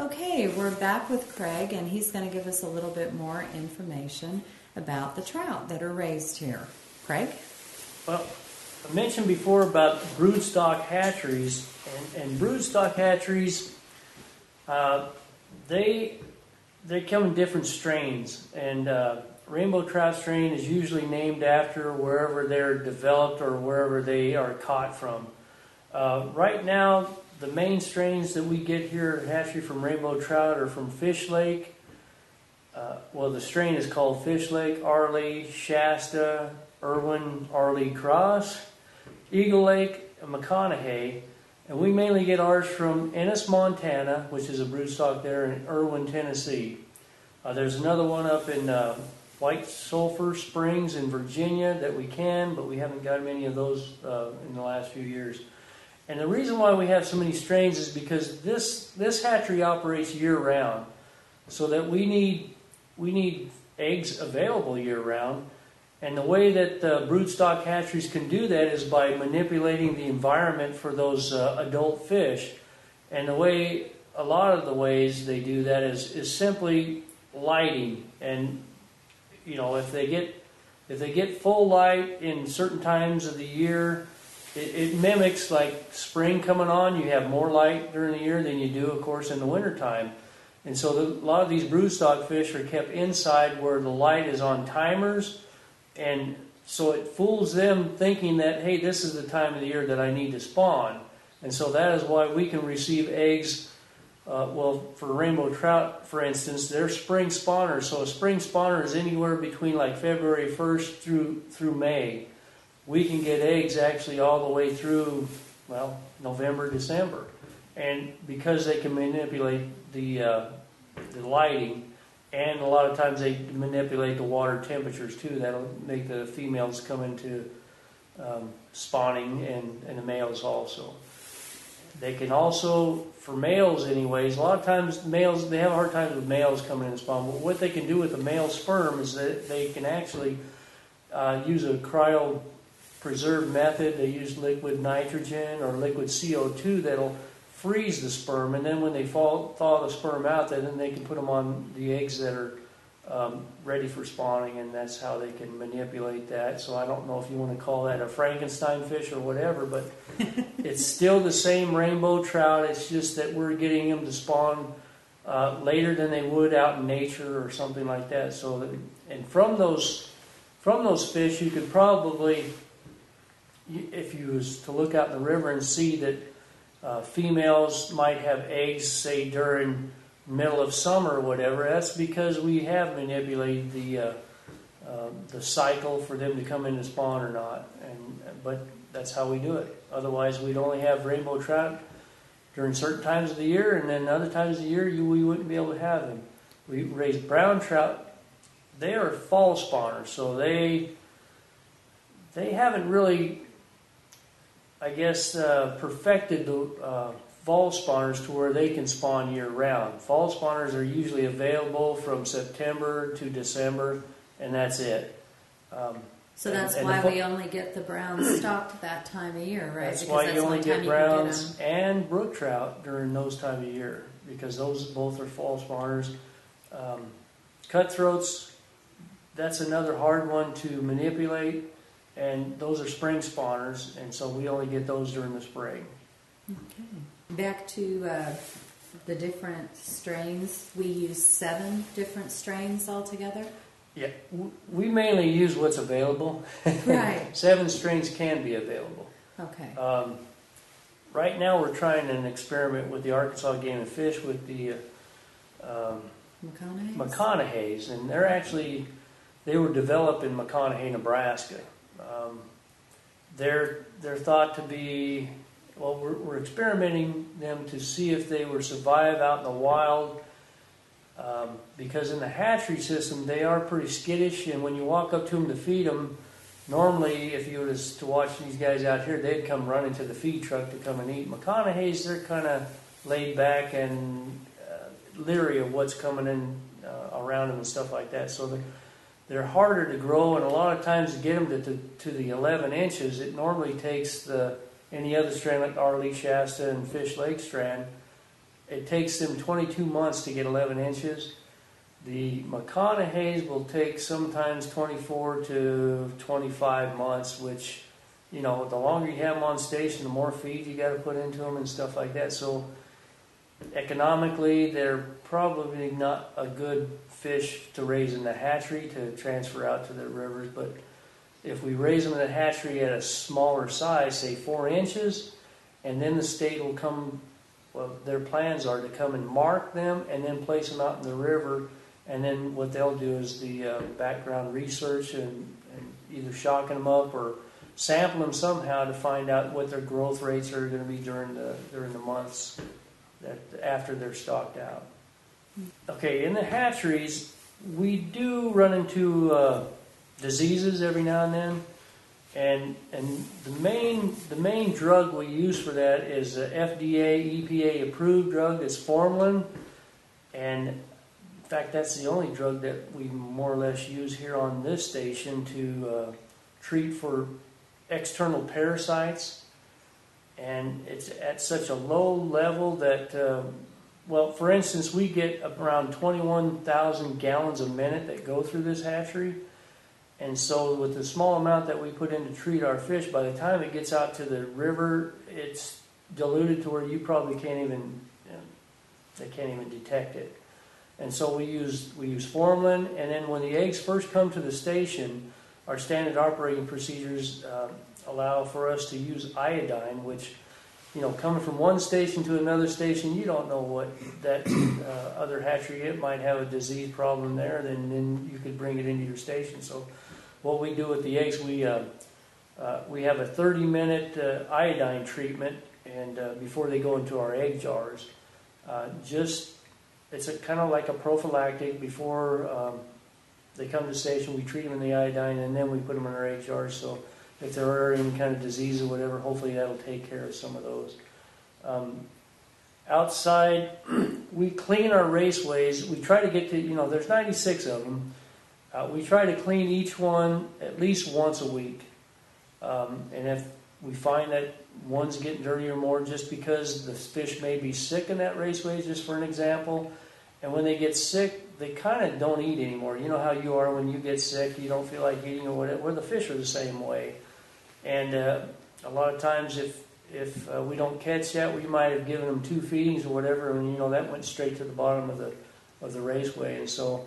Okay, we're back with Craig, and he's going to give us a little bit more information about the trout that are raised here. Craig? Well, I mentioned before about broodstock hatcheries, and broodstock hatcheries, they come in different strains, and rainbow trout strain is usually named after wherever they're developed or wherever they are caught from. Right now, the main strains that we get here at Hatchery from rainbow trout are from Fish Lake. Well, the strain is called Fish Lake, Arley, Shasta, Irwin, Arley Cross, Eagle Lake, and McConaughey. And we mainly get ours from Ennis, Montana, which is a broodstock there, and Irwin, Tennessee. There's another one up in White Sulphur Springs in Virginia that we can, but we haven't got many of those in the last few years. And the reason why we have so many strains is because this hatchery operates year-round, so that we need eggs available year-round. And the way that broodstock hatcheries can do that is by manipulating the environment for those adult fish. And a lot of the ways they do that is simply lighting. And if they get full light in certain times of the year, it mimics like spring coming on. You have more light during the year than you do, of course, in the wintertime. And so a lot of these broodstock fish are kept inside where the light is on timers. And so it fools them thinking that, hey, this is the time of the year that I need to spawn. And so that is why we can receive eggs. For rainbow trout, for instance, they're spring spawners. So a spring spawner is anywhere between like February 1st through May. We can get eggs actually all the way through, November, December. And because they can manipulate the lighting, and a lot of times they manipulate the water temperatures too. That'll make the females come into spawning and the males also. They can also, for males anyways, a lot of times males, they have a hard time with males coming in and spawn. But what they can do with the male sperm is that they can actually use a cryopreserved method. They use liquid nitrogen or liquid CO2 that'll freeze the sperm, and then when they thaw the sperm out, then they can put them on the eggs that are ready for spawning, and that's how they can manipulate that. So I don't know if you want to call that a Frankenstein fish or whatever, but it's still the same rainbow trout. It's just that we're getting them to spawn later than they would out in nature or something like that. And from those fish, you could probably, if you was to look out in the river and see that females might have eggs, say, during middle of summer or whatever, that's because we have manipulated the cycle for them to come in and spawn or not. But that's how we do it. Otherwise, we'd only have rainbow trout during certain times of the year, and then other times of the year we wouldn't be able to have them. We raise brown trout. They are fall spawners, so they haven't really, I guess, perfected the fall spawners to where they can spawn year-round. Fall spawners are usually available from September to December, and that's it. So that's why we only get the brown stocked that time of year, right? That's why you only get browns and brook trout during those time of year, because those both are fall spawners. Cutthroats, that's another hard one to manipulate. And those are spring spawners, and so we only get those during the spring. Okay. Back to the different strains. We use 7 different strains altogether. Yeah, we mainly use what's available. Right. 7 strains can be available. Okay. Right now we're trying an experiment with the Arkansas Game and Fish with the McConaughey's, and they were developed in McConaughey, Nebraska. They're thought to be, we're experimenting them to see if they will survive out in the wild, because in the hatchery system they are pretty skittish, and when you walk up to them to feed them, normally if you were to watch these guys out here, they'd come running to the feed truck to come and eat. McConaughey's, they're kind of laid back and leery of what's coming in around them and stuff like that, so they're harder to grow, and a lot of times to get them to the 11 inches, it normally takes any other strand like Arley, Shasta, and Fish Lake strand it takes them 22 months to get 11 inches. The McConaughey's will take sometimes 24 to 25 months, which, the longer you have them on station, the more feed you got to put into them and stuff like that. So economically, they're probably not a good fish to raise in the hatchery to transfer out to the rivers. But if we raise them in the hatchery at a smaller size, say 4 inches, and then the state will come, their plans are to come and mark them and then place them out in the river. And then what they'll do is the background research and either shocking them up or sample them somehow to find out what their growth rates are going to be during the months that after they're stocked out. Okay, in the hatcheries, we do run into diseases every now and then, and the main drug we use for that is a FDA, EPA approved drug that's formalin, and in fact that's the only drug that we more or less use here on this station to treat for external parasites, and it's at such a low level that, for instance, we get around 21,000 gallons a minute that go through this hatchery, and so with the small amount that we put in to treat our fish, by the time it gets out to the river, it's diluted to where you probably can't even, they can't even detect it. And so we use formalin, and then when the eggs first come to the station, our standard operating procedures allow for us to use iodine, which, coming from one station to another station, you don't know what that other hatchery, it might have a disease problem there, then you could bring it into your station. So what we do with the eggs, we have a 30-minute iodine treatment, and before they go into our egg jars, it's kind of like a prophylactic before they come to the station. We treat them in the iodine, and then we put them in our egg jars. So if there are any kind of disease or whatever, hopefully that'll take care of some of those. Outside, we clean our raceways. We try to get to, there's 96 of them. We try to clean each one at least once a week. And if we find that one's getting dirty or more just because the fish may be sick in that raceway, just for an example, and when they get sick, they kind of don't eat anymore. You know how you are when you get sick, you don't feel like eating or whatever. Well, the fish are the same way. And a lot of times if we don't catch that, we might have given them 2 feedings or whatever, and that went straight to the bottom of the raceway. And so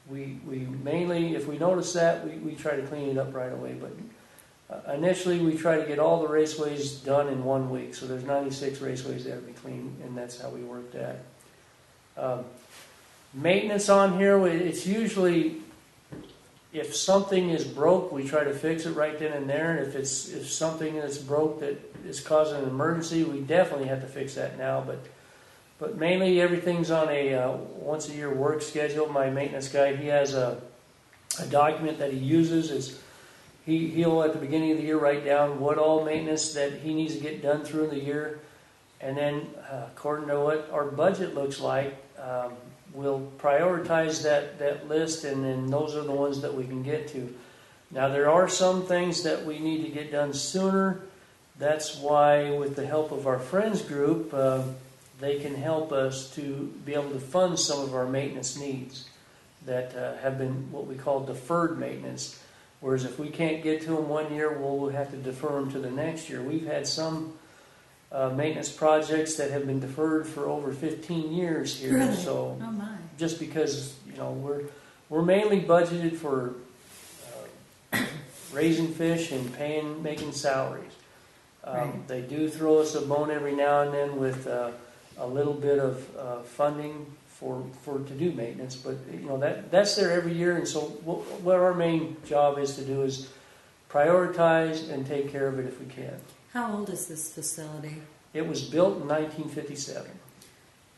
we mainly, if we notice that, we try to clean it up right away. But initially, we try to get all the raceways done in 1 week. So there's 96 raceways that have to be cleaned, and that's how we work that. Maintenance on here, it's usually, if something is broke, we try to fix it right then and there. And if something that's broke that is causing an emergency, we definitely have to fix that now. But mainly everything's on a once a year work schedule. My maintenance guy, he has a document that he uses. He'll at the beginning of the year write down what all maintenance that he needs to get done through the year, and then according to what our budget looks like, we'll prioritize that list, and then those are the ones that we can get to. Now there are some things that we need to get done sooner. That's why, with the help of our friends group, they can help us to be able to fund some of our maintenance needs that have been what we call deferred maintenance. Whereas if we can't get to them 1 year, we'll have to defer them to the next year. We've had some maintenance projects that have been deferred for over 15 years here. Really? So Oh my. just because we're mainly budgeted for raising fish and making salaries. Right. They do throw us a bone every now and then with a little bit of funding for to do maintenance, but that's there every year. And so what our main job is to do is prioritize and take care of it if we can. How old is this facility? It was built in 1957.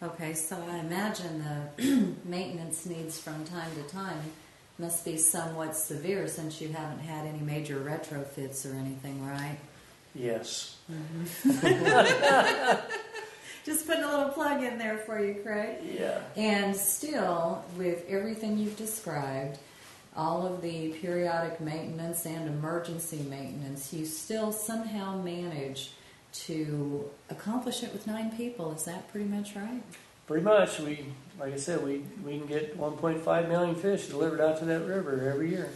Okay, so I imagine the maintenance needs from time to time must be somewhat severe since you haven't had any major retrofits or anything, right? Yes. Mm-hmm. Just putting a little plug in there for you, Craig. Yeah. And still, with everything you've described, all of the periodic maintenance and emergency maintenance, you still somehow manage to accomplish it with 9 people. Is that pretty much right? Pretty much. Like I said, we can get 1.5 million fish delivered out to that river every year.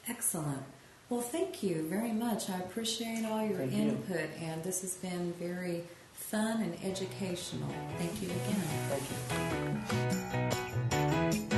Excellent. Well, thank you very much. I appreciate all your input, and this has been very fun and educational. Thank you again. Thank you.